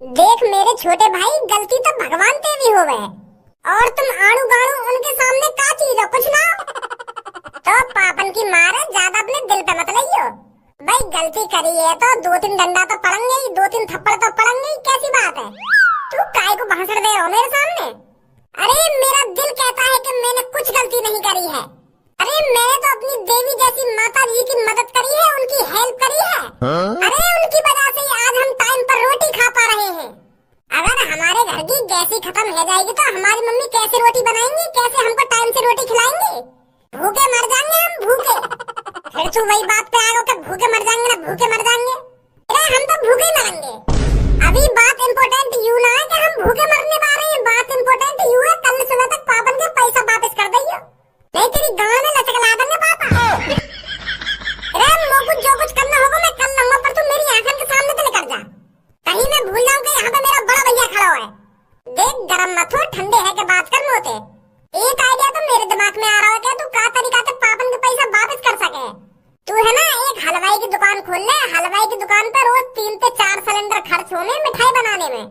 देख मेरे छोटे भाई, गलती तो भगवान ते भी हो गए और तुम आड़ू गाड़ू उनके सामने का चीज हो, कुछ ना तो पापन की मार है, ज्यादा अपने दिल पे मत लइयो। भाई गलती करी है तो दो तीन डंडा तो पड़ेंगे ही, दो तीन थप्पड़ तो पड़ेंगे ही, कैसी बात है। तू काय को भाषण दे रहा हो मेरे सामने? अरे मेरा दिल कहता है कि मैंने कुछ गलती नहीं करी है। अरे मैंने तो अपनी देवी जैसी माता जी की मदद करी है, उनकी हेल्प करी है। अरे उनकी वजह से ही आज हम टाइम पर रोटी खा पा रहे हैं। अगर हमारे घर की गैस ही खत्म हो जाएगी तो हमारी मम्मी कैसे रोटी बनाएंगी, कैसे हमको टाइम से रोटी खिलाएंगी? भूखे मर जाएंगे हम, भूखे। फिर तू वही बात पे आएगा कि भूखे मर जाएंगे ना भूखे मर जाएंगे। अरे हम तो भूखे मरेंगे। अभी बात इम्पोर्टेंट यू ना है कि हम भूखे मरने पा रहे हैं, बात इम्पोर्टेंट यू है कल सुबह तक पापन के पैसा वापस कर दइयो, नहीं तेरी गांव में लचक ला देंगे पापा। अरे मोको जो कुछ करना होगा मैं कर लूंगा, पर तू मेरी आंखों के सामने से निकल जा। कहीं मैं भूल जाऊं कि यहाँ पे मेरा बड़ा भैया खड़ा है। देख गरम मत हो, ठंडे है के बात कर मोते। एक आइडिया तो मेरे दिमाग में आ रहा है कि तू का तरीका से पापन के पैसा वापस कर सके। तू है ना एक हलवाई की दुकान खोल ले, हलवाई की दुकान पर रोज 3 से 4 सिलेंडर खर्च होने मिठाई बनाने में।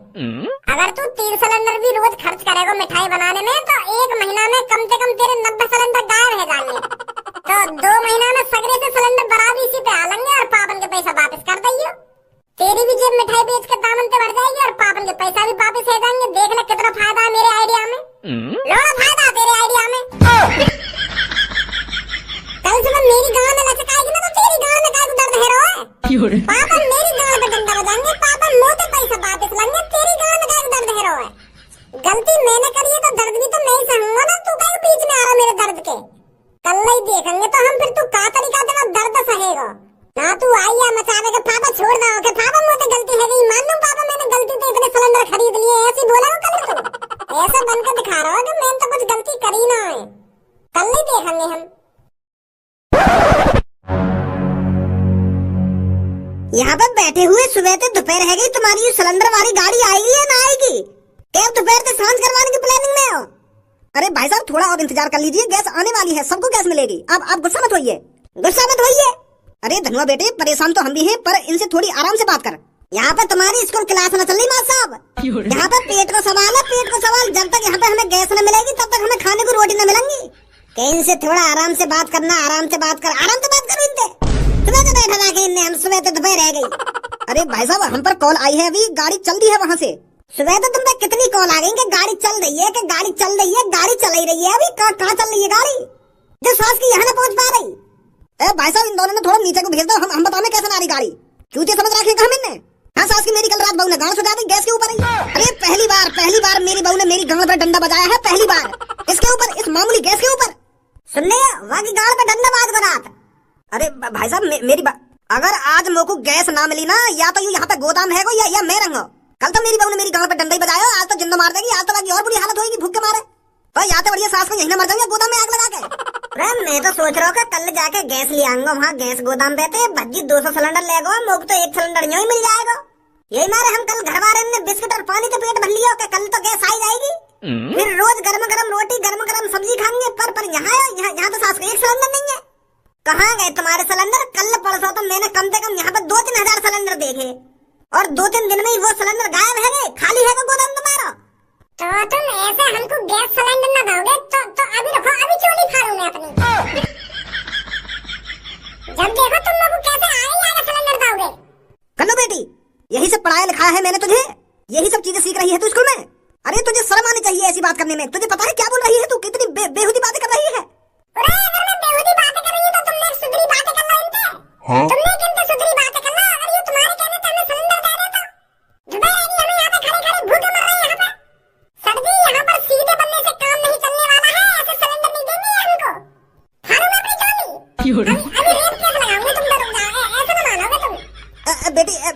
अगर तू 3 सिलेंडर भी रोज खर्च करेगा मिठाई बनाने में तो 1 महीना में कम से कम तेरे 90 सिलेंडर गायब रह जाएंगे। तो 2 महीना में सगरे से सिलेंडर बराबर इसी पे आ लेंगे और पापन के पैसा वापस कर दइयो। तेरी भी जेब मिठाई बेच के दामन पे बढ़ जाएगी और पापन के पैसा भी वापस आ जाएंगे। देख ले कितना फायदा है मेरे आइडिया में, लोड़ा फायदा है तेरे आइडिया में। कल सुबह मेरी गांव में लचक आएगी ना तो तेरी गांव में काय को दर्द है रो है। पापन मेरी गांव पे डंडा बजाएंगे, पापन मोटे पैसा वापस लेंगे, तेरी गांव में काय को दर्द है रो है। गलती मैंने करी है तो दर्द भी तो मैं ही सहूंगा ना, तू काय बीच में आ रहा मेरे दर्द के। कल नहीं देखेंगे तो हम फिर तू का तरीका से दर्द सहेगा ना। तू आइया मचावे के पापा छोड़ दो के पापा मोटे गलती है गई, मान लूं पापा मैंने गलती से इतने सिलेंडर खरीद लिए, ऐसे बोला कल तू ऐसा बनकर दिखा रहा हो कि मैंने तो कुछ गलती करी ना है। कल नहीं देखेंगे हम। यहाँ पर बैठे हुए सुबह से दोपहर है गई, तुम्हारी ये सिलेंडर वाली गाड़ी आएगी या ना आएगी? क्या दोपहर से सांझ करवाने की प्लानिंग में हो? अरे भाई साहब थोड़ा और इंतजार कर लीजिए, गैस आने वाली है, सबको गैस मिलेगी। आप गुस्सा मत होइए, गुस्सा मत होइए। अरे धनुआ बेटे परेशान तो हम भी हैं, पर इनसे थोड़ी आराम से बात कर। यहाँ पर तुम्हारी स्कूल क्लास न चल रही माँ साहब। यहाँ पर पेट का सवाल है, पेट का सवाल। जब तक यहाँ पे हमें गैस न मिलेगी तब तक हमें खाने को रोटी न मिलेंगी। इनसे थोड़ा आराम से बात करना, आराम से बात कर, आराम से बात करो इनसे। सुबह से बैठा रहा इनने, हम सुबह से दोपहर रह गई। अरे भाई साहब हम पर कॉल आई है, अभी गाड़ी चल रही है वहाँ से। सुबह तो तुम पे कितनी कॉल आ गई कि गाड़ी चल रही है, कि गाड़ी चल रही है, गाड़ी चल ही रही है। अभी कहाँ चल रही है गाड़ी जो सास की यहाँ न पहुँच पा रही? भाई साहब इन दोनों ने थोड़ा नीचे को भेज दो, हम बताने कैसे ना रही गाड़ी। चूतिया समझ रखे कहा मैंने? हाँ सास की मेरी कल रात बहू ने गाँव सुझा दी गैस के ऊपर ही। अरे पहली बार मेरी बहू ने मेरी गाँव पर डंडा बजाया है, पहली बार। इसके ऊपर, इस मामूली गैस के ऊपर। सुन ले वहाँ की गाँव पे डंडा बाज को रात। अरे भाई साहब मेरी अगर आज मोको गैस ना मिली ना, या तो यहाँ पे गोदाम है या मैं रहूंगा। कल तो मेरी बहू ने मेरी गाँव पे डंडा ही बजाया, आज तो जिंदा मार देगी, आज तो बाकी और बुरी हालत होगी भूख के मारे। तो या तो बढ़िया सास को यही ना मर जाऊंगा गोदाम में आग लगा के। मैं तो सोच रहा हूँ कल जाके गैस ले आऊंगा, वहाँ गैस गोदाम पे थे भज्जी 200 सिलेंडर ले गो, मोक तो 1 सिलेंडर यूं ही मिल जाएगा। यही मारे हम कल घर वाले ने बिस्कुट और पानी के पेट भर लिया, कल तो गैस आ जाएगी। फिर रोज गर्म गर्म रोटी गर्म गर्म सब्जी खाएंगे। पर यहाँ तो सास को 1 सिलेंडर नहीं है। कहाँ गए तुम्हारे सिलेंडर? कल परसों तो मैंने कम से कम यहाँ पे 2-3 हजार सिलेंडर देखे और 2-3 दिन में ही वो सिलेंडर गायब है गए, खाली है गोदाम तुम्हारा। तो तुम ऐसे हमको गैस सिलेंडर न दोगे तो अभी रखो, अभी चोली फाड़ूंगा अपनी। जब देखो तुम लोग कैसे आगे सिलेंडर दोगे। कल्लू बेटी यही सब पढ़ाया लिखाया है मैंने तुझे, यही सब चीजें सीख रही है तू स्कूल में। अरे तुझे शर्म आनी चाहिए ऐसी बात करने में। तुझे पता है क्या बोल रही है तू? कितनी बेहुदी बातें कर रही है। अरे अगर मैं बेहुदी बातें कर रही हूं तो तुमने सुधरी बातें करना इनसे। तुमने किनसे सुधरी बातें करना? अगर ये तुम्हारे कहने पे हमें सिलेंडर दे रहे तो दुबई आएगी, हमें यहाँ पे खड़े भूखे मर रहे हैं। यहाँ पे सर जी यहाँ पर सीधे बनने से काम नहीं चलने वाला है, ऐसे सिलेंडर नहीं देंगे हमको। फाड़ू मैं अपनी चोली। अभी रेप केस लगाऊंगी, तुम डरोगे, ऐसे न मानोगे तुम।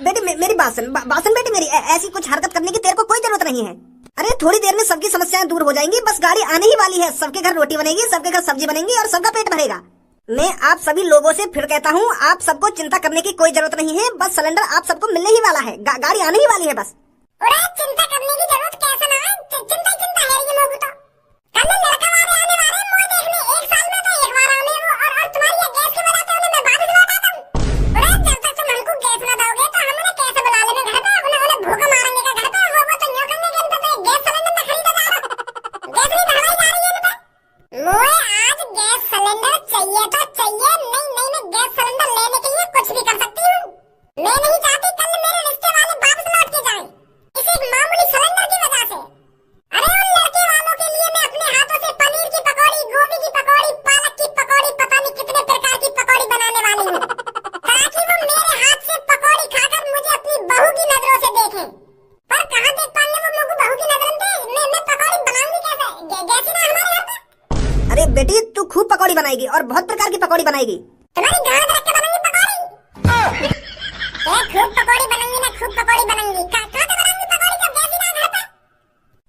बेटी मेरी बात सुन बेटी मेरी, ऐसी कुछ हरकत करने की तेरे को कोई जरूरत नहीं है। अरे थोड़ी देर में सबकी समस्याएं दूर हो जाएंगी, बस गाड़ी आने ही वाली है। सबके घर रोटी बनेगी, सबके घर सब्जी बनेगी और सबका पेट भरेगा। मैं आप सभी लोगों से फिर कहता हूँ, आप सबको चिंता करने की कोई जरूरत नहीं है। बस सिलेंडर आप सबको मिलने ही वाला है, गाड़ी आने ही वाली है बस। चिंता करने की जरूरत कैसे ना है, चिंता है ये लोगों तो। कल लड़का वाले आने वाले हैं मुझे देखने, 1 साल में तो 1 बार आने वो, और तुम्हारी ये गैस की वजह से उन्हें मैं वापस लौटा दूं। जब तक तुम हमको गैस ना दोगे तो हम उन्हें कैसे बुला लेंगे घर पे, उन्हें भूखा मारेंगे घर पे। मुझे तो चाहिए नहीं मैं गैस सिलेंडर लेने के लिए कुछ भी कर सकती हूँ। मैं नहीं चाहती कल मेरे रिश्ते वाले वापस लौट के जाएं इस एक मामूली सिलेंडर की वजह से। अरे उन लड़के वालों के लिए मैं अपने हाथों से पनीर की पकौड़ी, गोभी की पकौड़ी, पालक की पकौड़ी, पता नहीं कितने प्रकार की पकौड़ी बनाने वाली हूँ, ताकि वो मेरे हाथ से पकौड़ी खाकर मुझे अपनी बहू की नजरों से देखें। पर कहाँ देख पाएंगे वो लोग बहू की नजरों से? मैं पकौड़ी बनाऊंगी कैसे? गैस ही ना हमारे घर पे। अरे बेटी तू खूब पकौड़ी बनाएगी और बहुत प्रकार की पकौड़ी बनाएगी। तुम्हारी गांड रख के बनाऊंगी पकौड़ी। खूब पकौड़ी बनाऊंगी ना, खूब पकौड़ी बनाऊंगी। कहाँ से बनाऊंगी पकौड़ी जब गैस ही ना घर पे?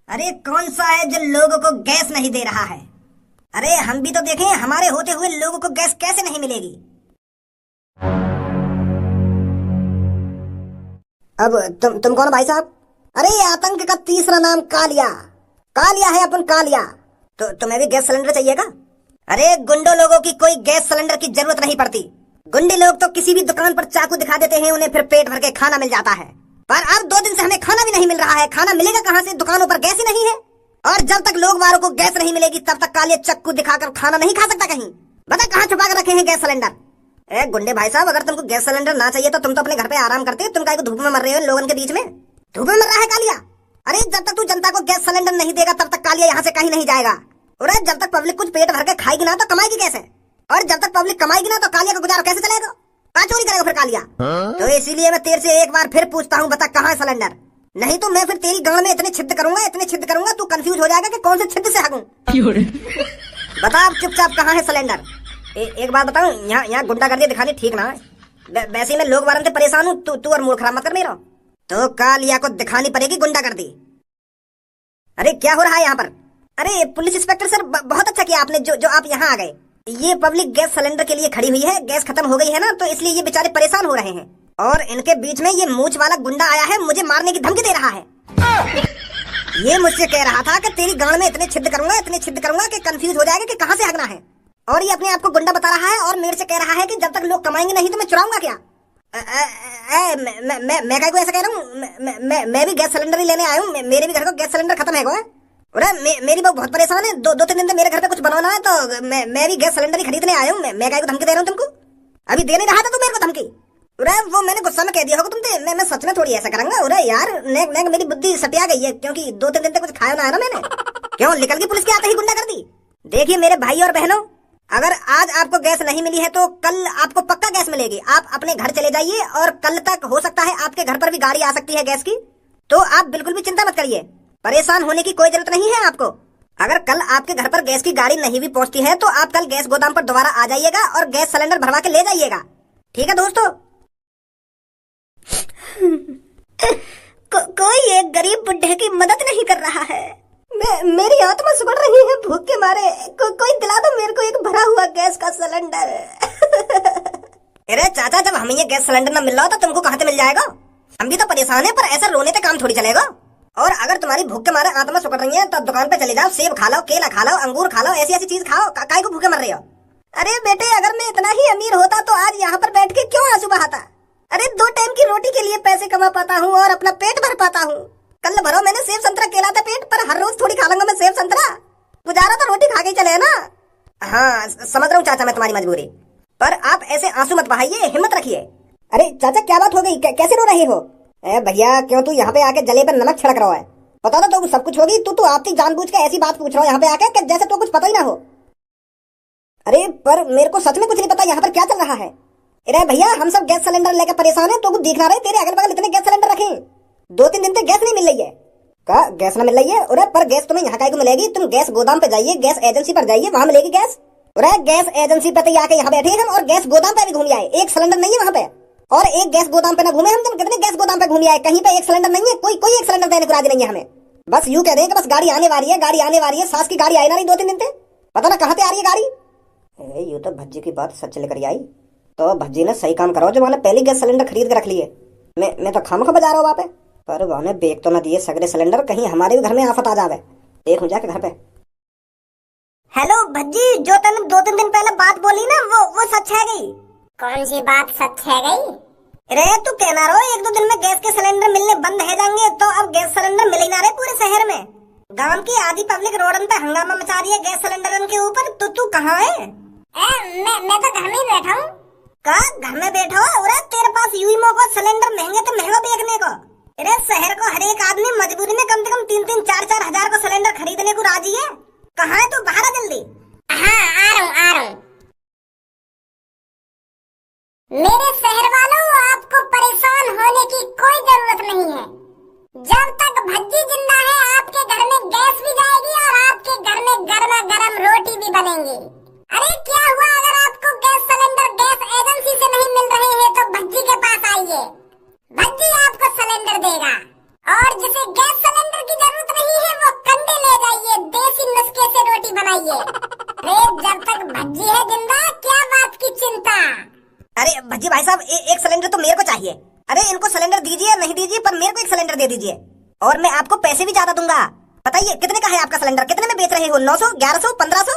अरे कौन सा है जो लोगों को गैस नहीं दे रहा है? अरे हम भी तो देखें हमारे होते हुए लोगों को गैस कैसे नहीं मिलेगी। अब तुम कौन भाई साहब? अरे आतंक का तीसरा नाम कालिया। कालिया है अपन, कालिया। तो तुम्हें भी गैस सिलेंडर चाहिएगा? अरे गुंडों लोगों की कोई गैस सिलेंडर की जरूरत नहीं पड़ती। गुंडे लोग तो किसी भी दुकान पर चाकू दिखा देते हैं, उन्हें फिर पेट भर के खाना मिल जाता है। पर अब 2 दिन से हमें खाना भी नहीं मिल रहा है। खाना मिलेगा कहाँ से? दुकानों पर गैस ही नहीं है। और जब तक लोग वालों को गैस नहीं मिलेगी तब तक कालिया चक्कू दिखाकर खाना नहीं खा सकता कहीं। बता कहाँ छुपा कर रखे हैं गैस सिलेंडर? ए गुंडे भाई साहब, अगर तुमको गैस सिलेंडर ना चाहिए तो तुम तो अपने घर पे आराम करते। तुम काहे को धूप में मर रहे हो लोगों के बीच में? धूप में मर रहा है कालिया? अरे जब तक तू जनता को गैस सिलेंडर नहीं देगा तब तक कालिया यहाँ से कहीं नहीं जाएगा। और जब तक पब्लिक कुछ पेट भर के खाएगी ना तो कमाएगी कैसे? और जब तक पब्लिक कमाएगी ना तो कालिया का गुजारा कैसे चलेगा? कहाँ चोरी करेगा फिर कालिया? तो इसीलिए मैं तेरे से एक बार फिर पूछता हूँ, बता कहाँ है सिलेंडर? नहीं तो मैं फिर तेरी गांड में इतने छिद्र करूंगा तू कंफ्यूज हो जाएगा कि कौन से छिद्र से हगूं। बता चुपचाप कहाँ है सिलेंडर? एक बात बताऊं, यहाँ गुंडागर्दी दिखानी ठीक ना है। वैसे मैं लोग वारन से परेशान हूँ, तू और मूड खराब मत कर मेरा। तो कालिया को दिखानी पड़ेगी गुंडागर्दी। अरे क्या हो रहा है यहाँ पर? अरे पुलिस इंस्पेक्टर सर, बहुत अच्छा किया आपने जो आप यहाँ आ गए। ये पब्लिक गैस सिलेंडर के लिए खड़ी हुई है। गैस खत्म हो गई है ना, तो इसलिए ये बेचारे परेशान हो रहे हैं। और इनके बीच में ये मूंछ वाला गुंडा आया है, मुझे मारने की धमकी दे रहा है। ये मुझसे कह रहा था कि तेरी गांड में इतने छिद्र करूंगा कि कंफ्यूज हो जाएगा कि कहाँ से हगना है। और ये अपने आप को गुंडा बता रहा है और मेरे से कह रहा है कि जब तक लोग कमाएंगे नहीं तो मैं चुराऊंगा क्या? मैं क्या को ऐसा कह रहा हूँ? मैं भी गैस सिलेंडर ही लेने आया हूँ। मेरे भी घर का गैस सिलेंडर खत्म है। मेरी बहू बहुत परेशान है। 2-3 दिन से मेरे घर पे कुछ बनवाना है, तो मैं भी गैस सिलेंडर ही खरीदने आया हूँ। मैं क्या को धमकी दे रहा हूँ तुमको? अभी दे नहीं रहा था तू मेरे को धमकी? वो मैंने गुस्सा में कह दिया होगा तुमसे। मैं सच में थोड़ी ऐसा करूंगा। अरे यार नेक मेरी बुद्धि सटिया गई है, क्योंकि 2-3 दिन तक कुछ खाया ना है ना मैंने। क्यों निकल गई पुलिस के आते ही गुंडा कर दी? देखिए मेरे भाई और बहनों, अगर आज आपको गैस नहीं मिली है तो कल आपको पक्का गैस मिलेगी। आप अपने घर चले जाइए और कल तक हो सकता है आपके घर पर भी गाड़ी आ सकती है गैस की। तो आप बिल्कुल भी चिंता मत करिए, परेशान होने की कोई जरूरत नहीं है आपको। अगर कल आपके घर पर गैस की गाड़ी नहीं भी पहुंचती है तो आप कल गैस गोदाम पर दोबारा आ जाइएगा और गैस सिलेंडर भरवा के ले जाइएगा। ठीक है दोस्तों? कोई एक गरीब बुढ़े की मदद नहीं कर रहा है। मेरी आत्मा सुबड़ रही है भूख के मारे। कोई दिला दो मेरे को एक भरा हुआ गैस का सिलेंडर। अरे चाचा, जब हमें ये गैस सिलेंडर न मिल रहा तो तुमको कहाँ से मिल जाएगा? हम भी तो परेशान है, पर ऐसा रोने से काम थोड़ी चलेगा। और अगर तुम्हारी भूख के मारे आत्मा सुकड़ रही है तो दुकान पे चले जाओ, सेब खा लो, केला खा लो, अंगूर खा लो, ऐसी चीज खाओ। काहे को भूखे मर रहे हो? अरे बेटे, अगर मैं इतना ही अमीर होता तो आज यहाँ पर बैठ के क्यों आंसू बहाता? अरे 2 टाइम की रोटी के लिए पैसे कमा पाता हूँ और अपना पेट भर पाता हूँ। कल भरो मैंने सेब संतरा केला था पेट, पर हर रोज थोड़ी खा लूंगा मैं सेब संतरा। गुजारा तो रोटी खा के चले ना। हाँ समझ रहा हूँ चाचा मैं तुम्हारी मजबूरी, पर आप ऐसे आंसू मत बहाइए, हिम्मत रखिए। अरे चाचा क्या बात हो गई? कैसे रो रहे हो? भैया क्यों तू यहाँ पे आके जले पर नमक छिड़क रहा है? पता था तो सब कुछ होगी। तू आपकी जानबूझ के ऐसी बात पूछ रहा हो यहाँ पे आके जैसे तो कुछ पता ही ना हो। अरे पर मेरे को सच में कुछ नहीं पता यहाँ पर क्या चल रहा है। अरे भैया हम सब गैस सिलेंडर लेकर परेशान है, तो कुछ दिख ना रहे तेरे अगल बगल इतने गैस सिलेंडर रखे। 2-3 दिन से गैस नहीं मिल रही है। क्या गैस ना मिल रही है? अरे पर गैस तुम्हें यहाँ को मिलेगी। तुम गैस गोदाम पे जाइए, गैस एजेंसी पर जाइए, वहाँ मिलेगी गैस। अरे गैस एजेंसी पे तो आके यहाँ बैठे हम और गैस गोदाम पे भी घूम आए। एक सिलेंडर नहीं है वहाँ पे, और एक गैस गोदाम पे ना घूमे हम। कितने गैस गोदाम पे घूम आए, कहीं पे एक सिलेंडर नहीं है। कोई एक सिलेंडर देने को राजी नहीं है हमें। बस यूं कह दें कि बस गाड़ी आने वाली है, गाड़ी आने वाली है। सास की गाड़ी आई ना रही 2-3 दिन से, पता ना कहाँ से आ रही है गाड़ी। यूं तो भज्जी की बात सच लेकर आई, तो भज्जी ने सही काम करो जो मैंने पहले गैस सिलेंडर खरीद के रख लिए। मैं तो खामखा बजा रहा हूँ वहाँ पे, पर वहाँ बेच तो ना दिए सगरे सिलेंडर, कहीं हमारे भी घर में आफत आ जावे। देखूं जाके घर पे। हेलो भज्जी, जो तूने 2-3 दिन पहले बात बोली ना वो सच है गई? कौन सी बात सच है गई? अरे तू कहना रहो 1-2 दिन में गैस के सिलेंडर मिलने बंद है जाएंगे, तो अब गैस सिलेंडर मिल ही ना रहे पूरे शहर में। गांव की आधी पब्लिक रोडन पे हंगामा मचा रही है गैस सिलेंडर के ऊपर। तू कहाँ है? मैं तो घर में ही बैठा हूँ। का घर में बैठा हो? अरे तेरे पास यूं मौका सिलेंडर महंगे तो महंगा बेचने को। अरे शहर को हर एक आदमी मजबूरी में कम से कम 3-3, 4-4 हजार को सिलेंडर खरीदने को राजी है। कहाँ है तू? बाहर आ जल्दी। हाँ आ रहा हूँ। मेरे शहर वालों, आपको परेशान होने की कोई जरूरत नहीं है। जब तक भज्जी जिंदा है आपके घर में गैस भी जाएगी और आपके घर में गर्मा गर्म रोटी भी बनेंगी। अरे क्या हुआ अगर आपको गैस सिलेंडर गैस एजेंसी से नहीं मिल रहे हैं तो भज्जी के पास आइए, भज्जी आपको सिलेंडर देगा। और जिसे गैस सिलेंडर की जरूरत नहीं है वो कंडे ले जाइए, देसी नुस्खे से रोटी बनाइए। अरे जब तक भज्जी है जिंदा क्या बात की चिंता। अरे भज्जी भाई साहब, एक सिलेंडर तो मेरे को चाहिए। अरे इनको सिलेंडर दीजिए नहीं दीजिए, पर मेरे को एक सिलेंडर दे दीजिए और मैं आपको पैसे भी ज्यादा दूंगा। बताइए कितने का है आपका सिलेंडर? कितने में बेच रहे हो? 900, 1100, 1500?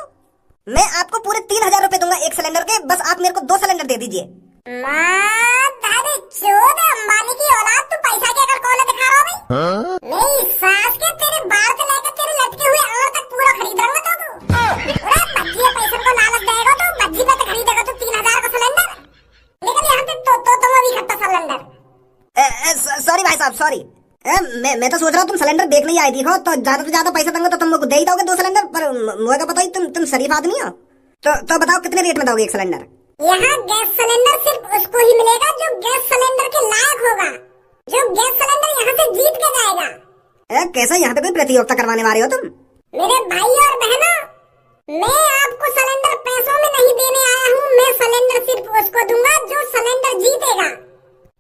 मैं आपको पूरे 3000 रुपए दूंगा एक सिलेंडर के। बस आप मेरे को 2 सिलेंडर दे दीजिए। अंबानी की औलाद, तू पैसा के अगर कौन दिखा रहा भाई? मेरी सास के तेरे बाल से लेकर तेरे लटके हुए आंख तक पूरा खरीद रहा तो तू। भज्जी पैसे को लालच देगा तो भज्जी पे तो खरीदेगा तो 3000 का सिलेंडर। लेकिन यहाँ पे तो तुम अभी खट्टा सिलेंडर। सॉरी भाई साहब, सॉरी। मैं तो सोच रहा हूँ तुम सिलेंडर देखने ही आई थी हो, तो ज्यादा से ज्यादा पैसा दूंगा तो तुम दे ही दोगे 2 सिलेंडर। पर मुझे पता ही तुम शरीफ आदमी हो, तो बताओ कितने रेट में दोगे एक सिलेंडर? यहाँ गैस सिलेंडर सिर्फ उसको ही मिलेगा जो गैस सिलेंडर के लायक होगा, जो गैस सिलेंडर यहाँ से जीत के जाएगा। कैसा यहाँ पे कोई प्रतियोगिता करवाने वाले हो तुम? मेरे भाई और बहनों, मैं आपको सिलेंडर पैसों में नहीं देने आया हूँ। मैं सिलेंडर सिर्फ उसको दूंगा जो सिलेंडर जीतेगा।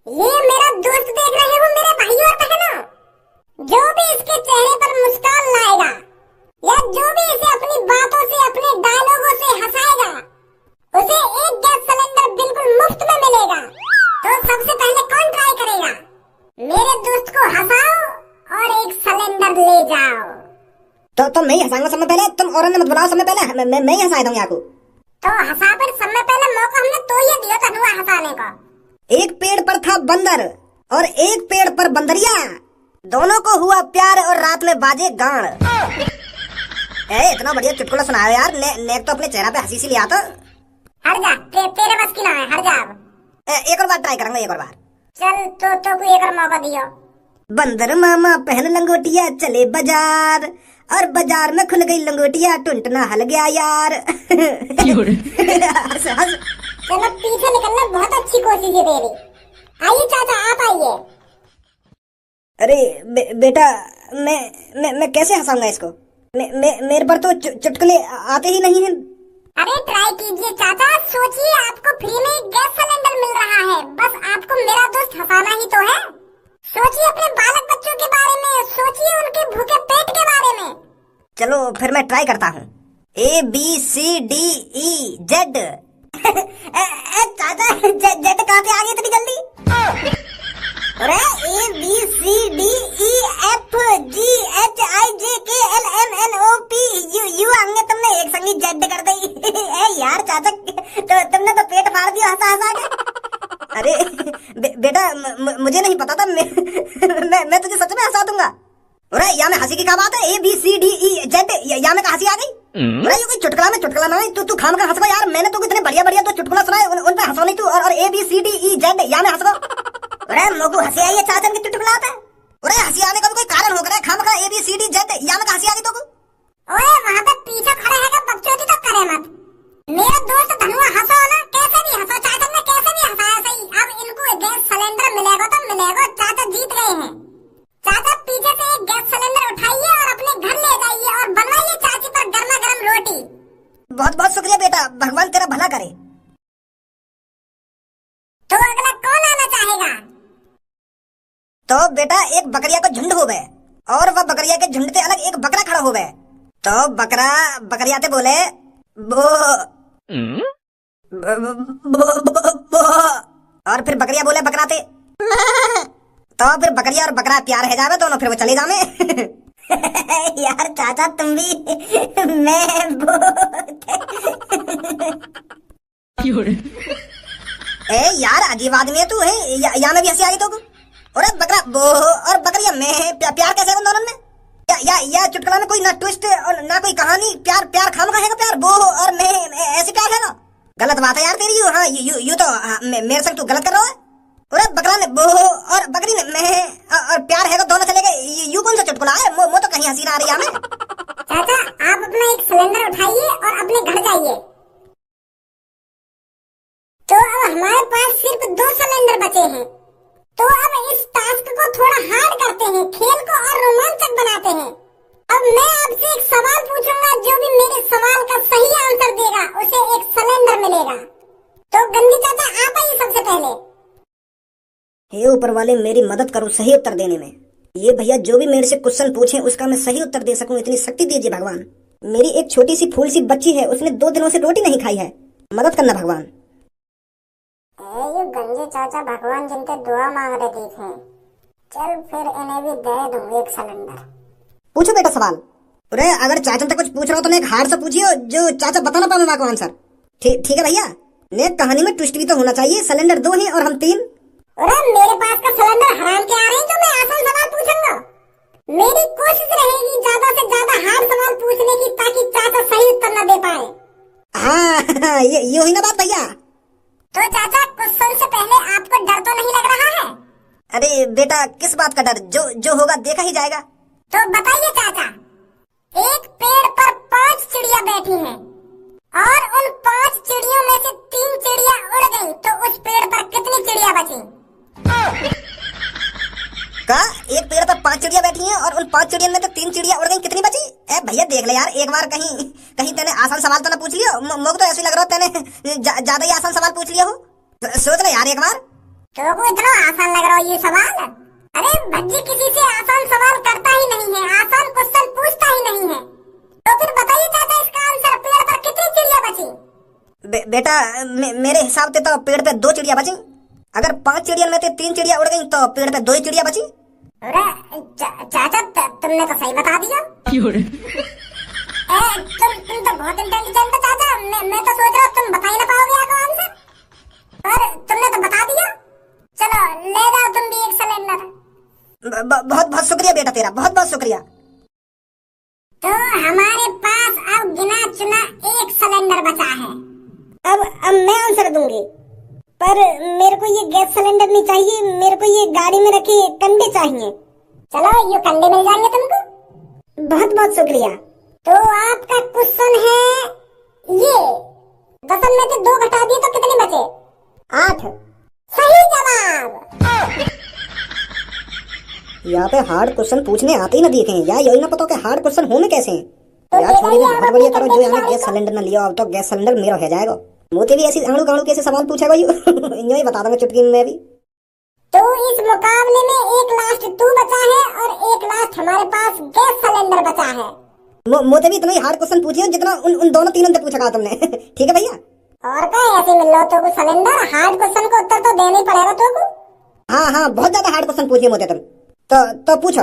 ये मेरा दोस्त देख रहे हो मेरे भाई और बहनों, जो भी इसके चेहरे पर मुस्कान लाएगा या जो भी इसे अपनी बातों से अपने डायलॉगों से हंसाएगा, उसे एक गैस सिलेंडर बिल्कुल मुफ्त में मिलेगा। तो सबसे पहले कौन ट्राई करेगा? मेरे दोस्त को हंसाओ और एक सिलेंडर ले जाओ। तो मैं ही हंसाऊंगा समय पहले, तुम और मत बुलाओ समय पहले। मैं ही हंसा दूंगा आपको। तो हंसा पर समय पहले मौका हमने तो ये दिया था हुआ हंसाने का। एक पेड़ पर था बंदर और एक पेड़ पर बंदरिया, दोनों को हुआ प्यार और रात में बाजे गान। इतना बढ़िया चुटकुला सुनाया यार। नेक तो अपने चेहरा पे हंसी सी लिया तो। हट जा, तेरे बस की ना है, हट जा अब। एक और बार ट्राई करूंगा, एक और बार। चल तो कोई एक और मौका दियो। बंदर मामा पहन लंगोटिया चले बाजार और बाजार में खुल गई लंगोटिया, टुंटना हल गया यार। हंस हंस। चलो पीछे निकलना बहुत अच्छी कोशिश है तेरी। आइए चाचा आप आइए। अरे बेटा, मैं कैसे हंसाऊंगा इसको? मेरे पर तो चुटकुले आते ही नहीं हैं। अरे ट्राई कीजिए चाचा, सोचिए आपको फ्री में एक गैस सिलेंडर मिल रहा है। बस आपको मेरा दोस्त हंसाना ही तो है। सोचिए अपने बालक बच्चों के बारे में, सोचिए उनके भूखे पेट के बारे में। चलो फिर मैं ट्राई करता हूँ। ABCDEZ। चाचा जेड कहाँ से आ गई इतनी जल्दी? अरे ABCDEFGHIJKLMNOPQ आगे तुमने एक संगी जेड कर दी। यार चाचा, तो तुमने तो पेट फाड़ दिया हंसा हंसा के। अरे बेटा, मुझे नहीं पता था। मैं तुझे सच में हंसा दूंगा। अरे यहाँ में हंसी की क्या बात है? ABCDEZ, यहाँ में हंसी आ गई? अरे ये कोई चुटकुला में चुटकुला ना, तू खाम का हंसवा यार। मैंने तो इतने बढ़िया बढ़िया तो चुटकुला सुनाए, उन पे हंसो नहीं तू। और ABCDEZ यहाँ में हंसो। अरे मोगू हंसी आई है चाचा की चुटकुला आता है। अरे हंसी आने का भी कोई कारण होगा? खाम का ABCDZ यहाँ में हंसी आ गई तो? ओए वहाँ पे पीछे खड़े है का बकचोदी तो करे मत। मेरा दोस्त धनुआ हंसो ना, कैसे भी हंसो। चाचा ने कैसे भी हंसाया सही। अब इनको गैस सिलेंडर मिलेगा तो मिलेगा। चाचा जीत गए हैं। चाचा पीछे से एक गैस सिलेंडर उठाइए और अपने घर ले जाइए और बनवाइए चाची पर गर्मा गर्म रोटी। बहुत बहुत शुक्रिया बेटा, भगवान तेरा भला करे। तो अगला कौन आना चाहेगा? तो बेटा एक बकरिया का झुंड हो गए और वह बकरिया के झुंड से अलग एक बकरा खड़ा हो गए। तो बकरिया से बोले बो, बो। और फिर बकरिया बोले बकरा से। तो फिर बकरिया और बकरा प्यार है जावे दोनों, फिर वो चले जावे। यार चाचा तुम भी मैं यार अजीब आदमी है तू। है यहाँ में भी हंसी आ गई तो? अरे बकरा बो और बकरिया में प्यार कैसे उन दोनों में? या चुटकुला में कोई ना ट्विस्ट और ना कोई कहानी। प्यार खाम का है प्यार। बो और मैं ऐसे प्यार है ना? गलत बात है यार तेरी। हाँ यू तो मेरे संग तू गलत कर रहा है। अरे बकरा ने बो और बकरी ने मैं और प्यार है तो दोनों चले गए। यू कौन सा चुटकुला है? वो तो कहीं हंसी ना आ रही है हमें। चाचा आप अपना एक सिलेंडर उठाइए और अपने घर जाइए। तो अब हमारे पास सिर्फ 2 सिलेंडर बचे हैं। तो अब इस टास्क को थोड़ा हार्ड करते हैं, खेल को और रोमांचक बनाते हैं। अब मैं आपसे एक सवाल पूछूंगा, जो भी मेरे सवाल का सही आंसर देगा उसे एक सिलेंडर मिलेगा। तो गंदी चाचा आप आइए सबसे पहले। हे ऊपर वाले मेरी मदद करो सही उत्तर देने में। ये भैया जो भी मेरे से क्वेश्चन पूछे उसका मैं सही उत्तर दे सकूं इतनी शक्ति दीजिए भगवान। मेरी एक छोटी सी फूल सी बच्ची है, उसने 2 दिनों से रोटी नहीं खाई है। मदद करना भगवान। ये गंजे चाचा भगवान जिनके दुआ मांग रहे थे। चल फिर इन्हें भी दे दूं एक सिलेंडर। पूछो बेटा सवाल। अरे अगर चाचा तक कुछ पूछ रहा हो तो एक हार्ड से पूछिए जो चाचा बता ना पाए माँ को आंसर। ठीक है भैया। नेक कहानी में ट्विस्ट भी तो होना चाहिए। सिलेंडर 2 है और हम 3। अरे मेरे पास का सिलेंडर हराम के आ रहे हैं जो मैं आसान सवाल पूछूंगा। मेरी कोशिश रहेगी ज्यादा से ज्यादा हार्ड सवाल पूछने की, ताकि चाचा सही उत्तर न दे पाए। हाँ ये हुई ना बात भैया। तो चाचा क्वेश्चन से पहले आपको डर तो नहीं लग रहा है? अरे बेटा किस बात का डर? जो होगा देखा ही जाएगा। तो बताइए चाचा, एक पेड़ पर 5 चिड़िया बैठी हैं और उन 5 चिड़ियों में से 3 चिड़िया उड़ गईं, तो उस पेड़ पर कितनी चिड़िया बची? का एक पेड़ पर 5 चिड़िया बैठी हैं और उन 5 चिड़ियों में तो 3 चिड़िया उड़ गई, कितनी बची? भैया देख ले यार, एक बार कहीं तेने आसान सवाल तो ना पूछ लियो। मुझे तो ऐसे लग रहा है तेने ज्यादा ही आसान सवाल पूछ लिया हो। सोच ले यार एक बार। तो को इतना आसान लग रहा है ये सवाल? अरे भज्जी किसी से आसान सवाल करता ही नहीं है, आसान क्वेश्चन पूछता ही नहीं है। तो फिर बताइए चाचा इसका आंसर, पेड़ पर कितनी चिड़िया बची? बेटा मेरे हिसाब से तो पेड़ पे 2 चिड़िया बची। अगर 5 चिड़िया में से 3 चिड़िया उड़ गई तो पेड़ पे 2 ही चिड़िया बची। अरे चाचा तुमने तो सही बता दिया। तुम तो बहुत इंटेलिजेंट हो चाचा। मैं तो सोच रहा हूँ तुम बता ही ना पाओगे आपका आंसर, पर तुमने तो बता दिया। चलो ले जाओ तुम भी एक सिलेंडर। बहुत बहुत शुक्रिया बेटा तेरा, बहुत बहुत शुक्रिया। तो हमारे पास अब गिना चुना एक सिलेंडर बचा है। अब मैं आंसर दूंगी, पर मेरे को ये गैस सिलेंडर नहीं चाहिए, मेरे को ये गाड़ी में रखे कंडे चाहिए। चलो ये कंडे मिल जाएंगे तुमको। बहुत बहुत शुक्रिया। तो आपका क्वेश्चन है ये, 10 में से 2 घटा दिए तो कितने बचे? 8। सही जवाब। यहाँ पे हार्ड क्वेश्चन पूछने आते ही ना देखे या यही ना पता कि हार्ड क्वेश्चन होने कैसे हैं। तो यार छोड़ी बहुत बढ़िया करो जो यहाँ गैस सिलेंडर ना लिया। अब तो गैस सिलेंडर मेरा हो जाएगा। मोते भी ऐसी आड़ू गाड़ू कैसे सवाल पूछेगा यूं ही बता दूंगा चुटकी में भी। तो इस मुकाबले में एक लास्ट तू बचा है और एक लास्ट हमारे पास गैस सिलेंडर बचा है। मोते भी इतना ही हार्ड क्वेश्चन पूछिए जितना उन दोनों तीनों से पूछा तुमने। ठीक है भैया। और क्या ऐसे मिल लो तो सिलेंडर, हार्ड क्वेश्चन का उत्तर तो देना ही पड़ेगा तुमको। हाँ बहुत ज्यादा हार्ड क्वेश्चन पूछिए मोते तुम। तो पूछो।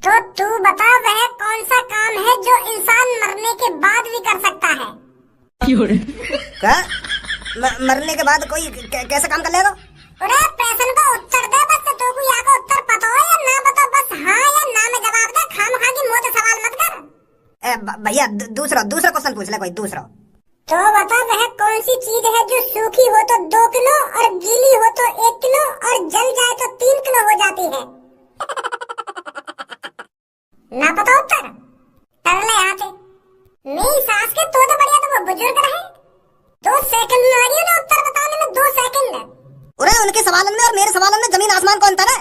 तो तू बता वह कौन सा काम है जो इंसान मरने के बाद भी कर सकता है? क्या? मरने के बाद कोई कैसा काम कर लेगा? अरे प्रश्न का उत्तर दे बस। तो को या का उत्तर पता हो या ना पता, बस हाँ या ना में जवाब दे। खामखा की मुंह से सवाल मत कर। भैया दूसरा क्वेश्चन पूछ ले कोई दूसरा। तो बता वह कौन सी चीज है जो सूखी हो तो 2 किलो और गीली हो तो 1 किलो और जल जाए तो 3 किलो हो जाती है? ना पता उत्तर? कर ले यहाँ से। मेरी सास के तो बढ़िया तो वो बुजुर्ग रहे। 2 सेकंड में लगी ना उत्तर बताने में, 2 सेकंड। अरे उनके सवालों में और मेरे सवालों में जमीन आसमान का अंतर है।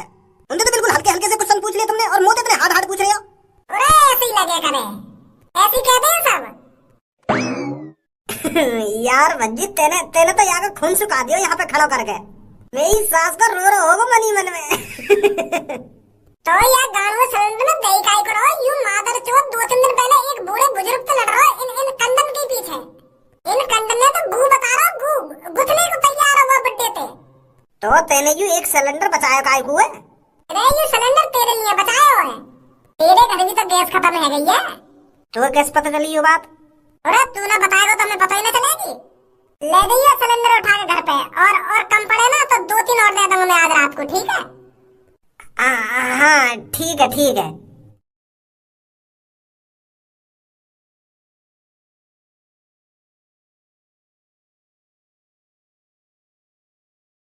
उनके तो बिल्कुल हल्के हल्के से क्वेश्चन पूछ लिए तुमने और मुझे इतने हार्ड पूछ रहे हो। अरे ऐसे ही लगे करे, ऐसे ही कहते हैं सब। यार भज्जी तेने तो यहाँ का खून सुखा दियो यहाँ पे खड़ा करके। मेरी सास का रो होगा मन ही मन में। तो यार गाँव में सिलेंडर में दही काई करो यूं मादर चोद। 2-3 दिन पहले एक बूढ़े बुजुर्ग से लड़ रहा है इन कंदन के पीछे। इन कंदन ने तो गू बता रहा, गू गुथने को तैयार हो वो बड्डे पे। तो तेने यू एक सिलेंडर बचाया काय को है? अरे ये सिलेंडर तेरे लिए बचाया हुआ है। तेरे घर भी तो गैस खत्म है गई है। तो कैसे पता चली ये बात? अरे तू ना बताएगा तो हमें पता ही ना चलेगी। ले जाइए सिलेंडर उठा के घर पे, और कम पड़े ना तो 2-3 और दे दूंगा मैं आज रात को, ठीक है? हाँ ठीक है।